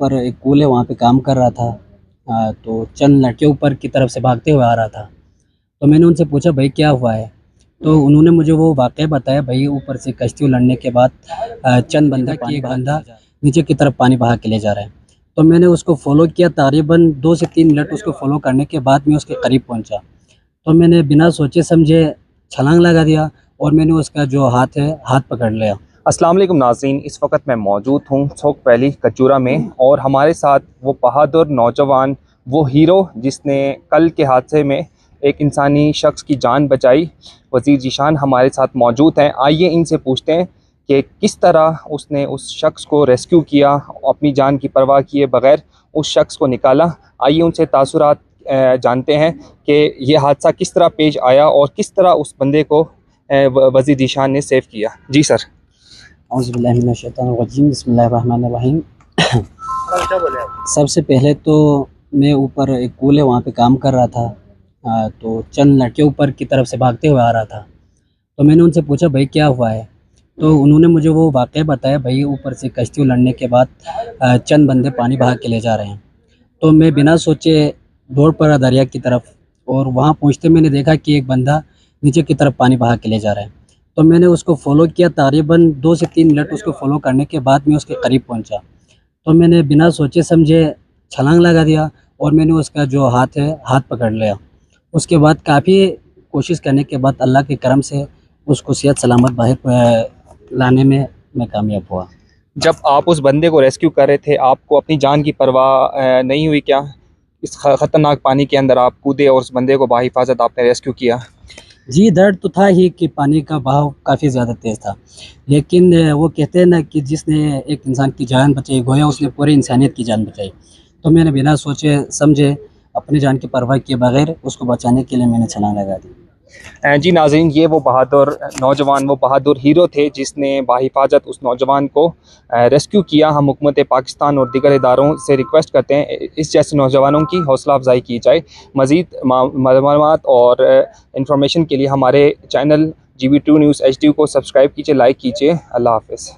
ऊपर एक पुल है, वहाँ पे काम कर रहा था। तो चंद लड़के ऊपर की तरफ से भागते हुए आ रहा था। तो मैंने उनसे पूछा, भाई क्या हुआ है? तो उन्होंने मुझे वो वाक़या बताया, भाई ऊपर से कश्ती उलटने के बाद चंद बंदे पानी एक बंदा नीचे की तरफ पानी बहा के ले जा रहा है। तो मैंने उसको फ़ॉलो किया, तकरीबन 2 से 3 मिनट उसको फ़ॉलो करने के बाद मैं उसके करीब पहुँचा। तो मैंने बिना सोचे समझे छलांग लगा दिया और मैंने उसका जो हाथ है, हाथ पकड़ लिया। अस्सलाम वालेकुम नाज़रीन, इस वक्त मैं मौजूद हूँ चौक वैली कचूरा में और हमारे साथ वो बहादुर नौजवान, वो हीरो जिसने कल के हादसे में एक इंसानी शख्स की जान बचाई, वज़ीर ज़ीशान हमारे साथ मौजूद हैं। आइए इनसे पूछते हैं कि किस तरह उसने उस शख्स को रेस्क्यू किया, अपनी जान की परवाह किए बग़ैर उस शख्स को निकाला। आइए उनसे तासुरात जानते हैं कि ये हादसा किस तरह पेश आया और किस तरह उस बंदे को वज़ीर ज़ीशान ने सेव किया। जी सर। औज़ुबिल्लाहि मिनश्शैतानिर्रजीम, बिस्मिल्लाहिर्रहमानिर्रहीम। सबसे पहले तो मैं ऊपर एक पुल है, वहाँ पे काम कर रहा था। तो चंद लड़के ऊपर की तरफ से भागते हुए आ रहा था। तो मैंने उनसे पूछा, भाई क्या हुआ है? तो उन्होंने मुझे वो वाक़या बताया, भाई ऊपर से कश्ती उलटने के बाद चंद बंदे पानी बहा के ले जा रहे हैं। तो मैं बिना सोचे दौड़ पड़ा दरिया की तरफ और वहाँ पहुँचते मैंने देखा कि एक बंदा नीचे की तरफ पानी बहा के ले जा रहा है। तो मैंने उसको फ़ॉलो किया, तकरीबन 2 से 3 मिनट उसको फ़ॉलो करने के बाद मैं उसके करीब पहुँचा। तो मैंने बिना सोचे समझे छलांग लगा दिया और मैंने उसका जो हाथ है, हाथ पकड़ लिया। उसके बाद काफ़ी कोशिश करने के बाद अल्लाह के करम से उसको सेहत सलामत बाहर लाने में मैं कामयाब हुआ। जब आप उस बंदे को रेस्क्यू कर रहे थे, आपको अपनी जान की परवाह नहीं हुई क्या? इस ख़तरनाक पानी के अंदर आप कूदे और उस बंदे को बाहिफ़ाज़त आपने रेस्क्यू किया। जी, दर्द तो था ही कि पानी का बहाव काफ़ी ज़्यादा तेज़ था। लेकिन वो कहते हैं ना कि जिसने एक इंसान की जान बचाई, गोया उसने पूरी इंसानियत की जान बचाई। तो मैंने बिना सोचे समझे अपनी जान की परवाह किए बगैर उसको बचाने के लिए मैंने छलांग लगा दी। जी नाज़रीन, ये वो बहादुर नौजवान, वो बहादुर हीरो थे जिसने बाहिफ़ाज़त उस नौजवान को रेस्क्यू किया। हम हुकूमत पाकिस्तान और दीगर इदारों से रिक्वेस्ट करते हैं इस जैसे नौजवानों की हौसला अफ़ज़ाई की जाए। मज़ीद मालूमात और इंफॉर्मेशन के लिए हमारे चैनल GB2 न्यूज़ HD को सब्सक्राइब कीजिए, लाइक कीजिए। अल्लाह हाफ़िज़।